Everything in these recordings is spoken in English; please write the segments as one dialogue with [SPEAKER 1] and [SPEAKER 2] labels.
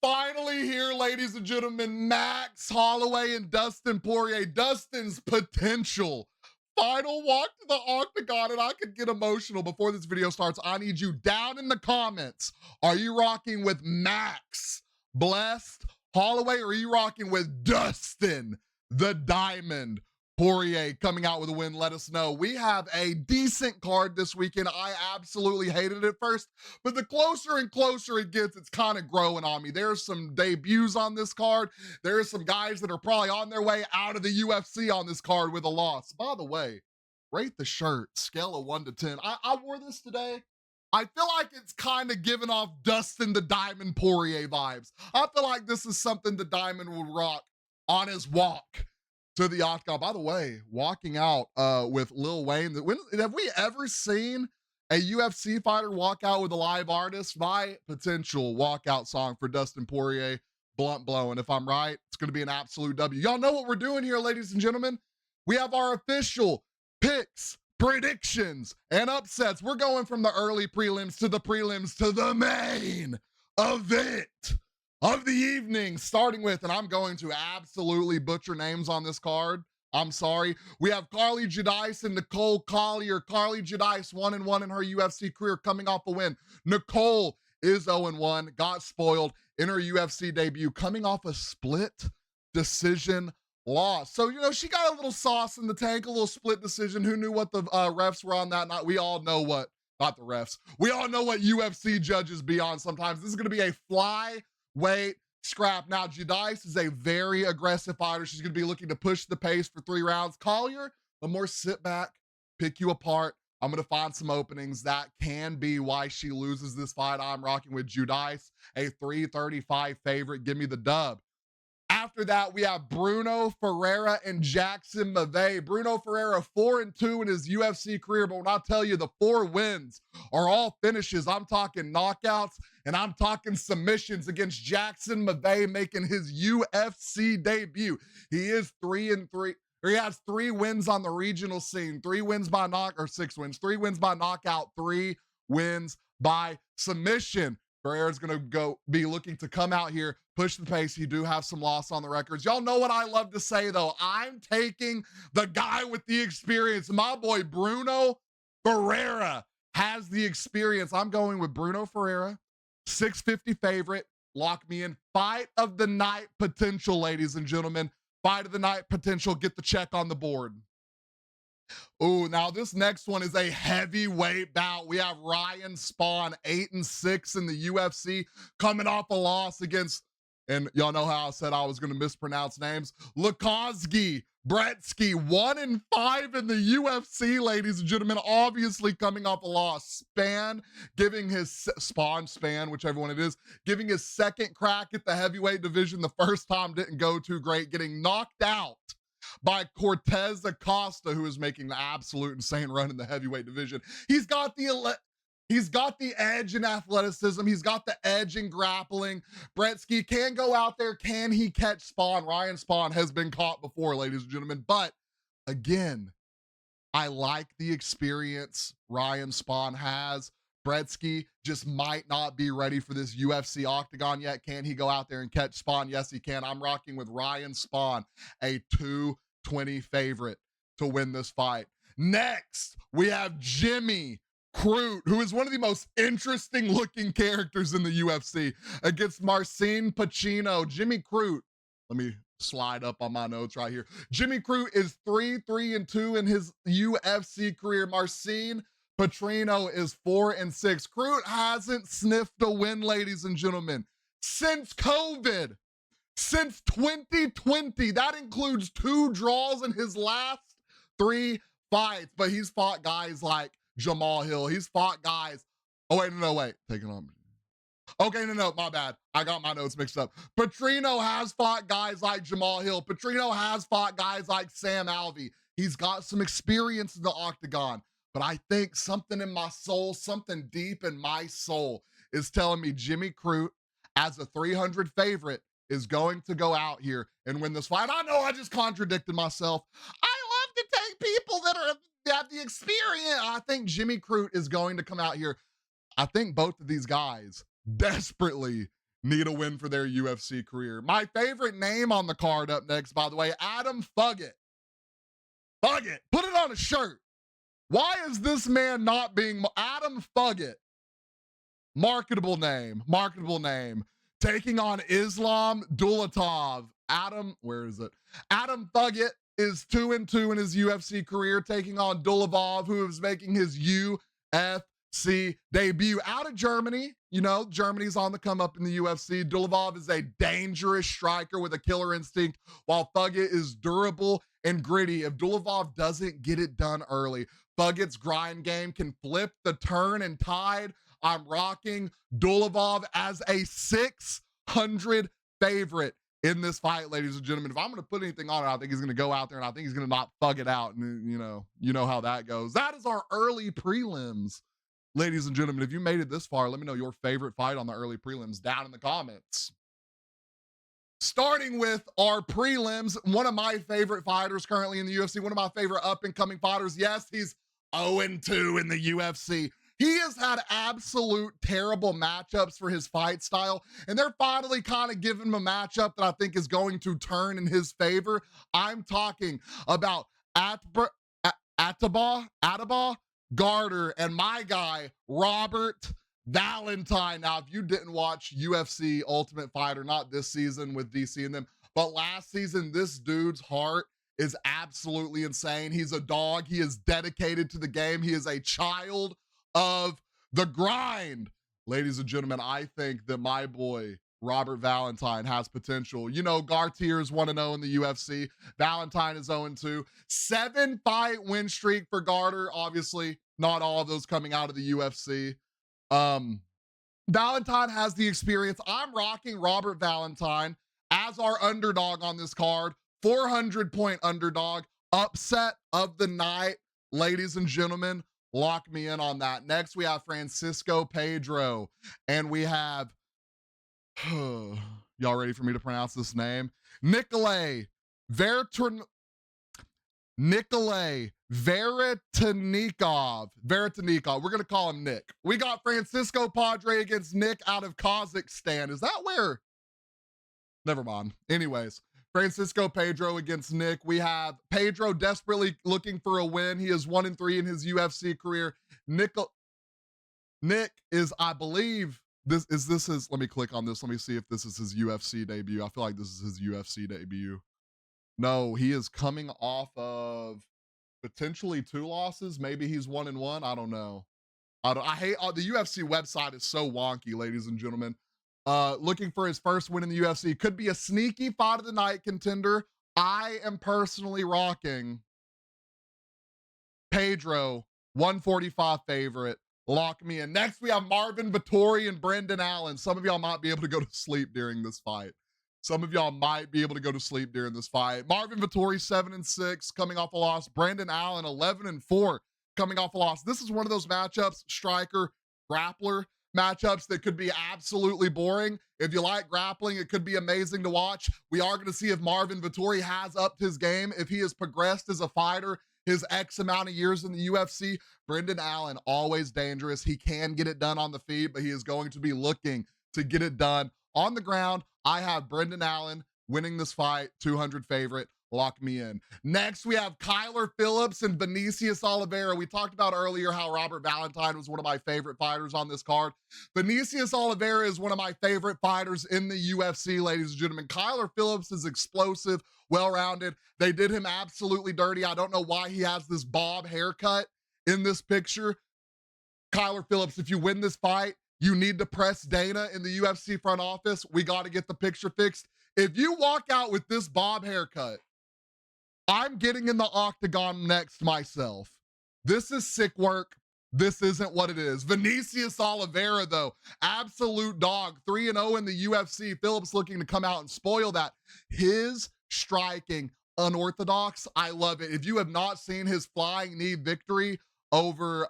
[SPEAKER 1] finally here, ladies and gentlemen. Max Holloway and Dustin Poirier. Dustin's potential final walk to the octagon, and I could get emotional. Before this video starts, I need you down in the comments. Are you rocking with Max Blessed Holloway, or are you rocking with Dustin the Diamond Poirier coming out with a win? Let us know. We have a decent card this weekend. I absolutely hated it at first, but the closer and closer it gets, it's kind of growing on me. There's some debuts on this card. There's some guys that are probably on their way out of the UFC on this card with a loss. By the way, rate the shirt, scale of 1 to 10. I wore this today. I feel like it's kind of giving off Dustin the Diamond Poirier vibes. I feel like this is something the Diamond would rock on his walk to the octagon. By the way, walking out with Lil Wayne. Have we ever seen a UFC fighter walk out with a live artist? My potential walkout song for Dustin Poirier, Blunt Blowing. If I'm right, it's going to be an absolute W. Y'all know what we're doing here, ladies and gentlemen. We have our official picks, predictions, and upsets. We're going from the early prelims to the main event of the evening, starting with, and I'm going to absolutely butcher names on this card. I'm sorry. We have Carly Judice and Nicole Collier. Carly Judice 1-1 in her UFC career, coming off a win. Nicole is 0-1, got spoiled in her UFC debut, coming off a split decision loss. So, she got a little sauce in the tank, a little split decision. Who knew what the refs were on that night? We all know what, not the refs. We all know what UFC judges be on sometimes. This is going to be a flyweight scrap. Now, Judice is a very aggressive fighter. She's going to be looking to push the pace for 3 rounds. Collier, the more sit back, pick you apart. I'm going to find some openings. That can be why she loses this fight. I'm rocking with Judice, a 335 favorite. Give me the dub. After that, we have Bruno Ferreira and Jackson McVey. Bruno Ferreira 4-2 in his UFC career, but when I tell you the 4 wins are all finishes, I'm talking knockouts and I'm talking submissions against Jackson McVey, making his UFC debut. He is 3-3. He has 3 wins on the regional scene, 3 wins by 6 wins, 3 wins by knockout, 3 wins by submission. Ferreira's going to be looking to come out here, push the pace. He do have some loss on the records. Y'all know what I love to say, though. I'm taking the guy with the experience. My boy Bruno Ferreira has the experience. I'm going with Bruno Ferreira, 650 favorite. Lock me in. Fight of the night potential, ladies and gentlemen. Fight of the night potential. Get the check on the board. Ooh, now this next one is a heavyweight bout. We have Ryan Spann, 8-6 in the UFC, coming off a loss against, and y'all know how I said I was going to mispronounce names, Brzeski, 1-5 in the UFC, ladies and gentlemen, obviously coming off a loss. Spann, whichever one it is, giving his second crack at the heavyweight division. The first time didn't go too great, getting knocked out by Cortez Costa, who is making the absolute insane run in the heavyweight division. He's got the edge in athleticism. He's got the edge in grappling. Brzeski can go out there. Can he catch Spann? Ryan Spann has been caught before, ladies and gentlemen. But again, I like the experience Ryan Spann has. Brzeski just might not be ready for this UFC octagon yet. Can he go out there and catch Spann? Yes, he can. I'm rocking with Ryan Spann, a 220 favorite to win this fight. Next, we have Jimmy Crute, who is one of the most interesting looking characters in the UFC, against Marcin Prachino. Jimmy Crute, let me slide up on my notes right here. Jimmy Crute is 3-2 in his UFC career. Marcin Prachino is 4-6. Crute hasn't sniffed a win, ladies and gentlemen, since COVID, since 2020. That includes 2 draws in his last 3 fights, but he's fought guys like Jamal Hill. He's fought guys. Oh, wait. Taking on. Okay, no, my bad. I got my notes mixed up. Prachino has fought guys like Jamal Hill. Prachino has fought guys like Sam Alvey. He's got some experience in the octagon. But I think something in my soul, something deep in my soul is telling me Jimmy Crute, as a 300 favorite, is going to go out here and win this fight. I know I just contradicted myself. I love to take people that have the experience. I think Jimmy Crute is going to come out here. I think both of these guys desperately need a win for their UFC career. My favorite name on the card up next, by the way, Adam Fugitt. Fugitt, put it on a shirt. Why is this man not being Adam Fugitt? Marketable name, marketable name. Taking on Islam Dulatov. Where is it? Adam Fugitt is 2-2 in his UFC career, taking on Dulatov, who is making his UFC debut out of Germany. You know, Germany's on the come up in the UFC. Dulatov is a dangerous striker with a killer instinct, while Fugitt is durable and gritty. If Dulatov doesn't get it done early, Fugitt's grind game can flip the turn and tide. I'm rocking Dulatov as a 600 favorite in this fight, ladies and gentlemen. If I'm going to put anything on it, I think he's going to go out there and I think he's going to knock Fugitt out. And you know how that goes. That is our early prelims, ladies and gentlemen. If you made it this far, let me know your favorite fight on the early prelims down in the comments. Starting with our prelims, one of my favorite fighters currently in the UFC, one of my favorite up-and-coming fighters. Yes, he's 0-2 in the UFC. He has had absolute terrible matchups for his fight style, and they're finally kind of giving him a matchup that I think is going to turn in his favor. I'm talking about Ataba, Garter, and my guy, Robert Valentin. Now, if you didn't watch UFC Ultimate Fighter, not this season with DC and them, but last season, this dude's heart is absolutely insane. He's a dog. He is dedicated to the game. He is a child of the grind. Ladies and gentlemen, I think that my boy Robert Valentin has potential. You know, Gautier is 1-0 in the UFC. Valentin is 0-2. 7-fight win streak for Garter. Obviously, not all of those coming out of the UFC. Valentin has the experience. I'm rocking Robert Valentin as our underdog on this card. 400-point underdog. Upset of the night, ladies and gentlemen. Lock me in on that. Next, we have Francisco Pedro. And we have, y'all ready for me to pronounce this name? Nikolay Veretennikov. Veretennikov. We're going to call him Nick. We got Francisco Padre against Nick out of Kazakhstan. Is that where? Never mind. Anyways. Francisco Pedro against Nick. We have Pedro desperately looking for a win. He is 1-3 in his UFC career. Nick is, I believe, let me click on this. Let me see if this is his UFC debut. I feel like this is his UFC debut. No, he is coming off of potentially 2 losses. Maybe he's 1-1. I don't know. I hate the UFC website is so wonky, ladies and gentlemen. Looking for his first win in the UFC. Could be a sneaky fight of the night contender. I am personally rocking Pedro, 145 favorite. Lock me in. Next, we have Marvin Vettori and Brendan Allen. Some of y'all might be able to go to sleep during this fight. Marvin Vettori, 7-6, coming off a loss. Brendan Allen, 11-4, coming off a loss. This is one of those matchups, striker, grappler matchups that could be absolutely boring. If you like grappling, it could be amazing to watch. We are going to see if Marvin Vettori has upped his game, if he has progressed as a fighter, his X amount of years in the UFC. Brendan Allen, always dangerous. He can get it done on the feet, but he is going to be looking to get it done on the ground. I have Brendan Allen winning this fight, 200 favorite. Lock me in. Next, we have Phillips and Vinicius Oliveira. We talked about earlier how Robert Valentin was one of my favorite fighters on this card. Vinicius Oliveira is one of my favorite fighters in the UFC, ladies and gentlemen. Phillips is explosive, well-rounded. They did him absolutely dirty. I don't know why he has this bob haircut in this picture. Phillips, if you win this fight, you need to press Dana in the UFC front office. We got to get the picture fixed. If you walk out with this bob haircut, I'm getting in the octagon next myself. This is sick work. This isn't what it is. Vinicius Oliveira, though, absolute dog, 3-0 in the UFC. Phillips looking to come out and spoil that. His striking, unorthodox. I love it. If you have not seen his flying knee victory over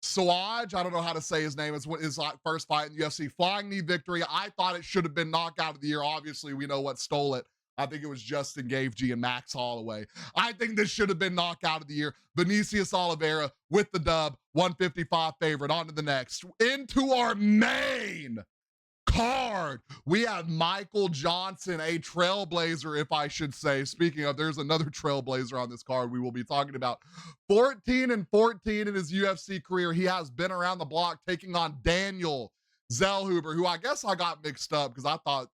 [SPEAKER 1] Sawaj, I don't know how to say his name. It's his first fight in the UFC. Flying knee victory. I thought it should have been knockout of the year. Obviously, we know what stole it. I think it was Justin Gaethje and Max Holloway. I think this should have been knockout of the year. Vinicius Oliveira with the dub, 155 favorite. On to the next. Into our main card, we have Michael Johnson, a trailblazer, if I should say. Speaking of, there's another trailblazer on this card we will be talking about. 14-14 in his UFC career. He has been around the block taking on Daniel Zellhuber, who I guess I got mixed up because I thought,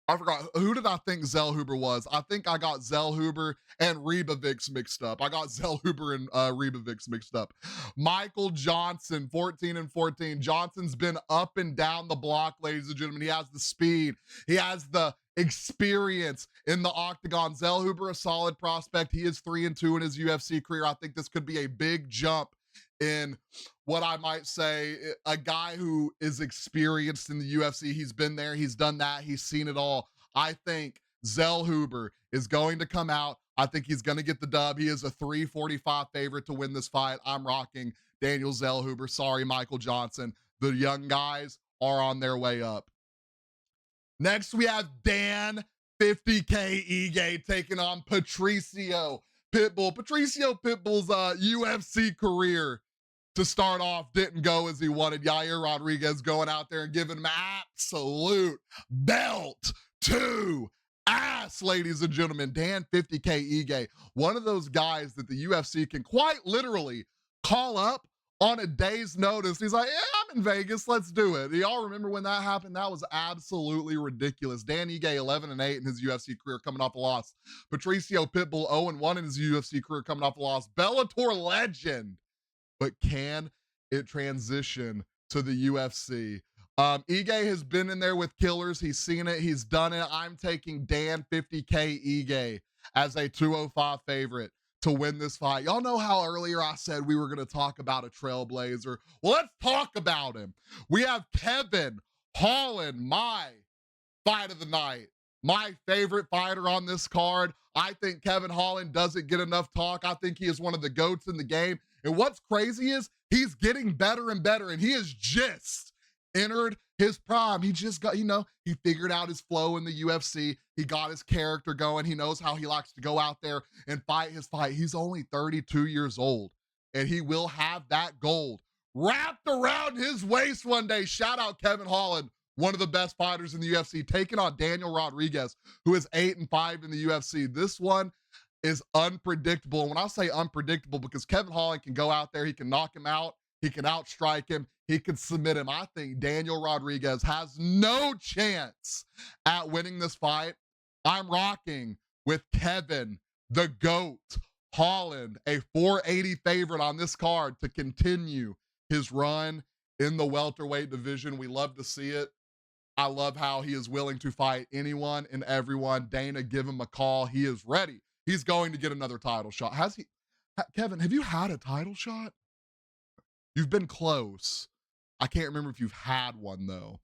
[SPEAKER 1] I forgot, who did I think Zellhuber was? I think I got Zellhuber and Ribovics mixed up. I got Zellhuber and Ribovics mixed up. Michael Johnson, 14-14. Johnson's been up and down the block, ladies and gentlemen. He has the speed. He has the experience in the octagon. Zellhuber, a solid prospect. He is 3-2 in his UFC career. I think this could be a big jump in what I might say, a guy who is experienced in the UFC. He's been there, he's done that, he's seen it all. I think Zellhuber is going to come out. I think he's going to get the dub. He is a 345 favorite to win this fight. I'm rocking Daniel Zellhuber. Sorry, Michael Johnson. The young guys are on their way up. Next, we have Dan 50K Ige taking on Patricio Pitbull. Patricio Pitbull's UFC career to start off didn't go as he wanted. Yair Rodriguez going out there and giving him absolute belt to ass, ladies and gentlemen. Dan 50K Ige, one of those guys that the UFC can quite literally call up on a day's notice. He's like, yeah, I'm in Vegas, let's do it. Y'all remember when that happened? That was absolutely ridiculous. Dan Ige 11-8 in his UFC career coming off a loss. Patricio Pitbull 0-1 in his UFC career coming off a loss. Bellator legend. But can it transition to the UFC? Ige has been in there with killers. He's seen it. He's done it. I'm taking Dan 50K Ige as a 205 favorite to win this fight. Y'all know how earlier I said we were going to talk about a trailblazer. Well, let's talk about him. We have Kevin Holland, my fight of the night. My favorite fighter on this card. I think Kevin Holland doesn't get enough talk. I think he is one of the GOATs in the game. And what's crazy is he's getting better and better, and he has just entered his prime. He just got, he figured out his flow in the UFC. He got his character going. He knows how he likes to go out there and fight his fight. He's only 32 years old, and he will have that gold wrapped around his waist one day. Shout out Kevin Holland, one of the best fighters in the UFC, taking on Daniel Rodriguez, who is 8-5 in the UFC. This one is unpredictable. And when I say unpredictable, because Kevin Holland can go out there, he can knock him out, he can outstrike him, he can submit him. I think Daniel Rodriguez has no chance at winning this fight. I'm rocking with Kevin, the GOAT, Holland, a 480 favorite on this card to continue his run in the welterweight division. We love to see it. I love how he is willing to fight anyone and everyone. Dana, give him a call. He is ready. He's going to get another title shot. Kevin, have you had a title shot? You've been close. I can't remember if you've had one, though.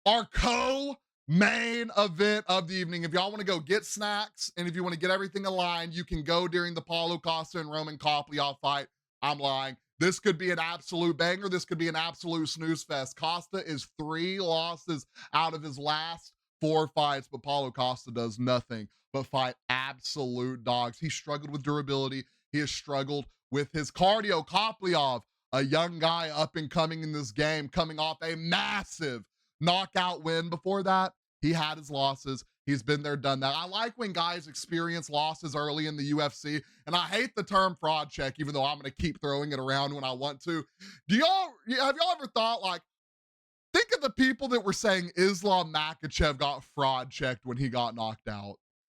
[SPEAKER 1] Our co-main event of the evening. If y'all want to go get snacks and if you want to get everything aligned, you can go during the Paulo Costa and Roman Kopylov fight. I'm lying. This could be an absolute banger. This could be an absolute snooze fest. Costa is 3 losses out of his last 4 fights, but Paulo Costa does nothing but fight absolute dogs. He struggled with durability. He has struggled with his cardio. Kopylov, a young guy up and coming in this game, coming off a massive knockout win. Before that, he had his losses. He's been there, done that. I like when guys experience losses early in the UFC, and I hate the term fraud check, even though I'm going to keep throwing it around when I want to. Have y'all ever thought, like, think of the people that were saying Islam Makhachev got fraud checked when he got knocked out.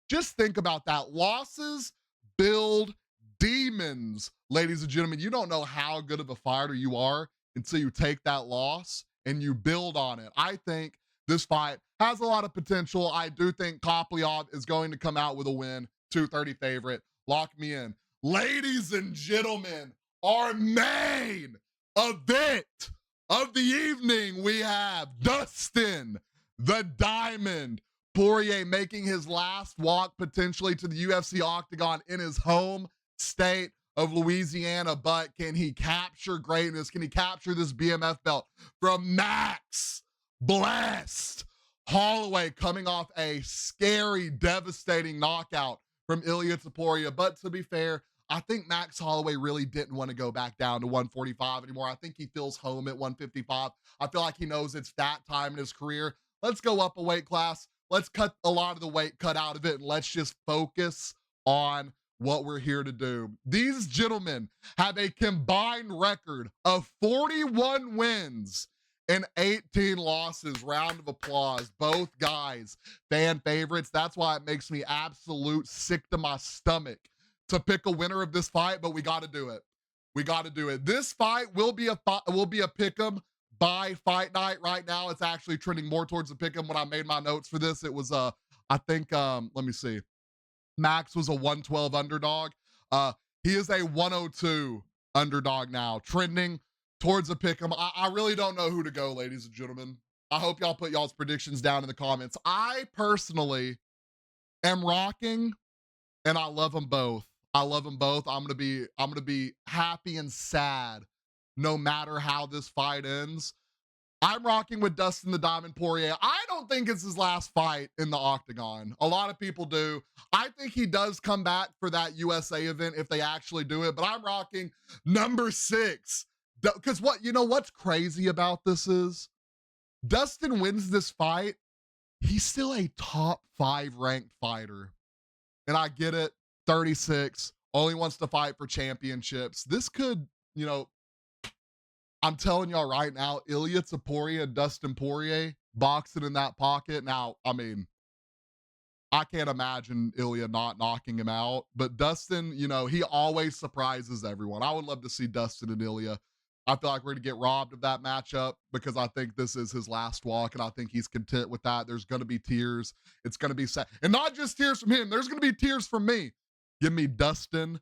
[SPEAKER 1] Just think about that. Losses build demons, ladies and gentlemen. You don't know how good of a fighter you are until you take that loss and you build on it. I think this fight has a lot of potential. I do think Kopylov is going to come out with a win. 230 favorite. Lock me in. Ladies and gentlemen, our main event of the evening, we have Dustin, the Diamond Poirier, making his last walk potentially to the UFC octagon in his home state of Louisiana. But can he capture greatness? Can he capture this BMF belt from Max Blessed Holloway, coming off a scary, devastating knockout from Ilia Topuria? But to be fair, I think Max Holloway really didn't want to go back down to 145 anymore. I think he feels home at 155. I feel like he knows it's that time in his career. Let's go up a weight class. Let's cut a lot of the weight cut out of it, and let's just focus on what we're here to do. These gentlemen have a combined record of 41 wins and 18 losses. Round of applause. Both guys, fan favorites. That's why it makes me absolute sick to my stomach to pick a winner of this fight, but we got to do it. We got to do it. This fight will be a pick'em by fight night. Right now, it's actually trending more towards the pick'em. When I made my notes for this, it was I think let me see. Max was a 112 underdog. He is a 102 underdog now, trending towards a pick'em. I really don't know who to go, ladies and gentlemen. I hope y'all put y'all's predictions down in the comments. I personally am rocking, and I love them both. I love them both. I'm gonna be happy and sad no matter how this fight ends. I'm rocking with Dustin the Diamond Poirier. I don't think it's his last fight in the octagon. A lot of people do. I think he does come back for that USA event if they actually do it, but I'm rocking number 6. Because what's crazy about this is Dustin wins this fight. He's still a top 5 ranked fighter. And I get it, 36, only wants to fight for championships. This could, I'm telling y'all right now, Ilia Topuria and Dustin Poirier boxing in that pocket. Now, I mean, I can't imagine Ilia not knocking him out, but Dustin, he always surprises everyone. I would love to see Dustin and Ilia. I feel like we're going to get robbed of that matchup because I think this is his last walk, and I think he's content with that. There's going to be tears. It's going to be sad. And not just tears from him. There's going to be tears from me. Give me Dustin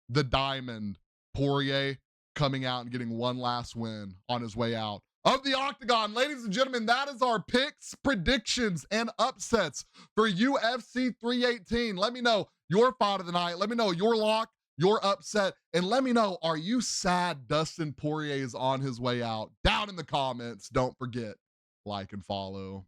[SPEAKER 1] the Diamond Poirier coming out and getting one last win on his way out of the octagon. Ladies and gentlemen, that is our picks, predictions, and upsets for UFC 318. Let me know your fight of the night. Let me know your lock, your upset, and let me know, are you sad Dustin Poirier is on his way out? Down in the comments. Don't forget, like and follow.